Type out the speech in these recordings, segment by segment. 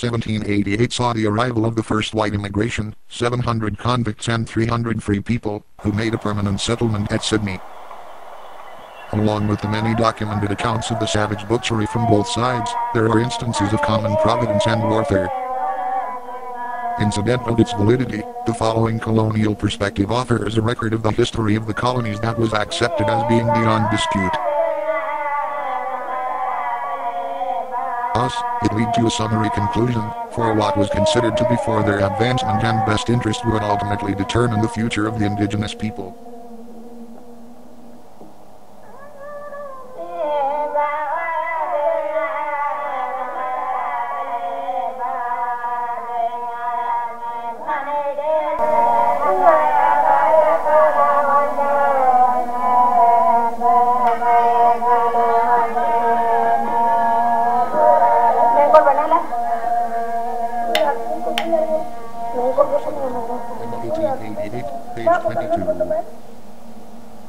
1788 saw the arrival of the first white immigration, 700 convicts and 300 free people, who made a permanent settlement at Sydney. Along with the many documented accounts of the savage butchery from both sides, there are instances of common providence and warfare. Incidental to its validity, the following colonial perspective offers a record of the history of the colonies that was accepted as being beyond dispute. Thus, it leads to a summary conclusion, for what was considered to be for their advancement and best interest would ultimately determine the future of the indigenous people.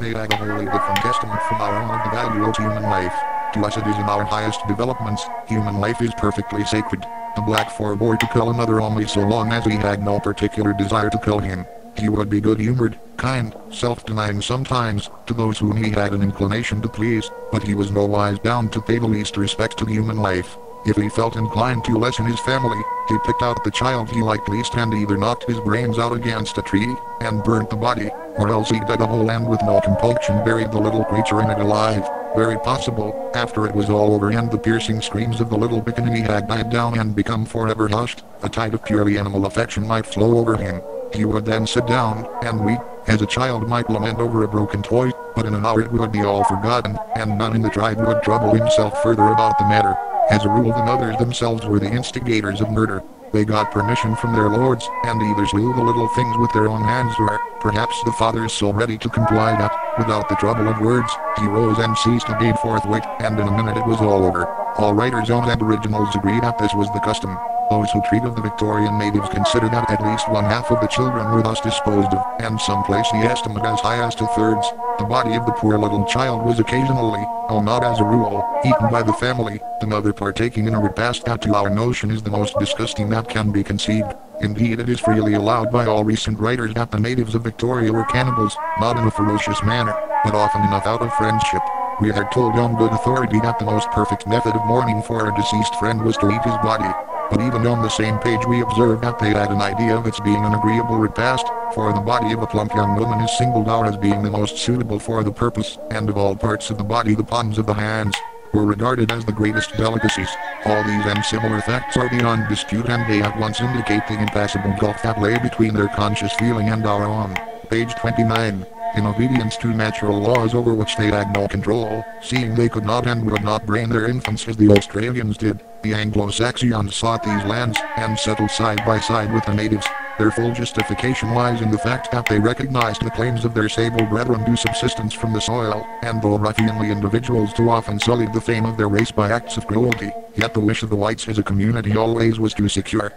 They have a wholly different estimate from our own of the value of human life. To us it is in our highest developments, human life is perfectly sacred. The black forbore to kill another only so long as he had no particular desire to kill him. He would be good-humored, kind, self-denying sometimes, to those whom he had an inclination to please, but he was nowise bound to pay the least respect to human life. If he felt inclined to lessen his family, he picked out the child he liked least and either knocked his brains out against a tree, and burnt the body, or else he dug a hole and with no compunction buried the little creature in it alive. Very possible, after it was all over and the piercing screams of the little pickaninny had died down and become forever hushed, a tide of purely animal affection might flow over him. He would then sit down, and weep, as a child might lament over a broken toy, but in an hour it would be all forgotten, and none in the tribe would trouble himself further about the matter. As a rule the mothers themselves were the instigators of murder. They got permission from their lords, and either slew the little things with their own hands or, perhaps the father is so ready to comply that, without the trouble of words, he rose and seized a gate forthwith, and in a minute it was all over. All writers on Aboriginals agree that this was the custom. Those who treat of the Victorian natives consider that at least one half of the children were thus disposed of, and some place the estimate as high as 2/3. The body of the poor little child was occasionally, though not as a rule, eaten by the family, the mother partaking in a repast that to our notion is the most disgusting that can be conceived. Indeed, it is freely allowed by all recent writers that the natives of Victoria were cannibals, not in a ferocious manner, but often enough out of friendship. We are told on good authority that the most perfect method of mourning for a deceased friend was to eat his body. But even on the same page we observe that they had an idea of its being an agreeable repast, for the body of a plump young woman is singled out as being the most suitable for the purpose, and of all parts of the body the palms of the hands were regarded as the greatest delicacies. All these and similar facts are beyond dispute, and they at once indicate the impassable gulf that lay between their conscious feeling and our own. Page 29. In obedience to natural laws over which they had no control, seeing they could not and would not brain their infants as the Australians did, the Anglo-Saxons sought these lands, and settled side by side with the natives. Their full justification lies in the fact that they recognized the claims of their sable brethren to subsistence from the soil, and though ruffianly individuals too often sullied the fame of their race by acts of cruelty, yet the wish of the whites as a community always was to secure,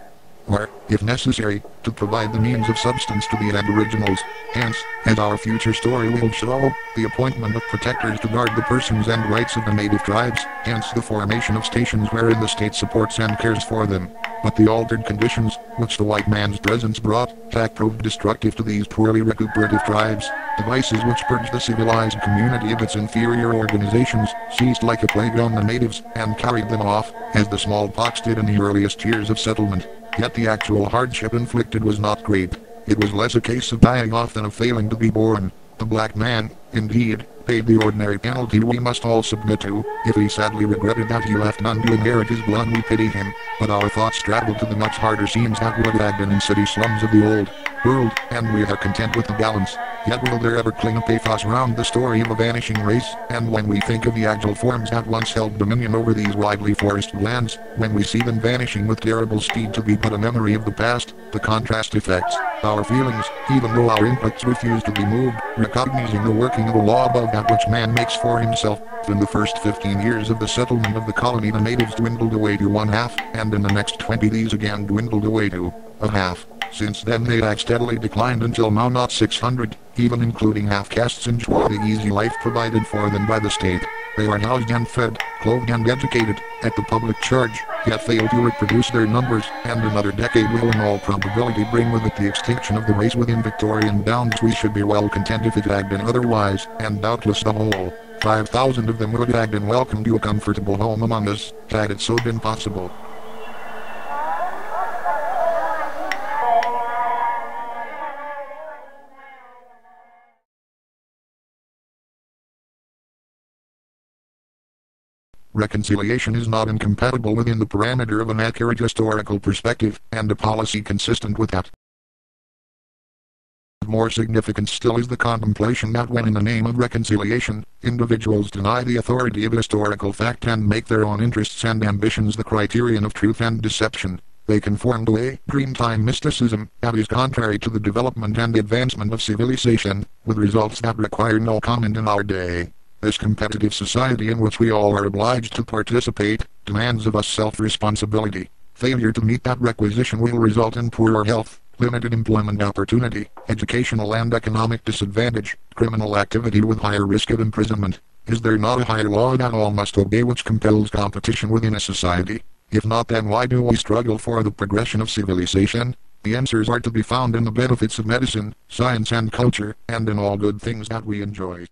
or, if necessary, to provide the means of substance to the Aboriginals. Hence, as our future story will show, the appointment of protectors to guard the persons and rights of the native tribes, hence the formation of stations wherein the state supports and cares for them. But the altered conditions, which the white man's presence brought, have proved destructive to these poorly recuperative tribes. The vices which purged the civilized community of its inferior organizations, seized like a plague on the natives, and carried them off, as the smallpox did in the earliest years of settlement. Yet the actual hardship inflicted was not great. It was less a case of dying off than of failing to be born. The black man, indeed, paid the ordinary penalty we must all submit to. If he sadly regretted that he left none to inherit his blood, we pity him. But our thoughts travel to the much harder scenes that would have been in city slums of the old world, and we are content with the balance. Yet will there ever cling a pathos round the story of a vanishing race? And when we think of the agile forms that once held dominion over these widely forested lands, when we see them vanishing with terrible speed to be but a memory of the past, the contrast affects our feelings, even though our intellects refuse to be moved, recognizing the working of a law above that which man makes for himself. In the first 15 years of the settlement of the colony the natives dwindled away to 1/2, and in the next 20 these again dwindled away to 1/2. Since then they have steadily declined until now not 600, even including half-castes enjoy the easy life provided for them by the state. They are housed and fed, clothed and educated, at the public charge, yet fail to reproduce their numbers, and another decade will in all probability bring with it the extinction of the race within Victorian bounds. We should be well content if it had been otherwise, and doubtless the whole 5,000 of them would have been welcomed to a comfortable home among us, had it so been possible. Reconciliation is not incompatible within the parameter of an accurate historical perspective, and a policy consistent with that. More significant still is the contemplation that when in the name of reconciliation, individuals deny the authority of historical fact and make their own interests and ambitions the criterion of truth and deception, they conform to a dreamtime mysticism that is contrary to the development and advancement of civilization, with results that require no comment in our day. This competitive society in which we all are obliged to participate, demands of us self-responsibility. Failure to meet that requisition will result in poorer health, limited employment opportunity, educational and economic disadvantage, criminal activity with higher risk of imprisonment. Is there not a higher law that all must obey which compels competition within a society? If not, then why do we struggle for the progression of civilization? The answers are to be found in the benefits of medicine, science and culture, and in all good things that we enjoy.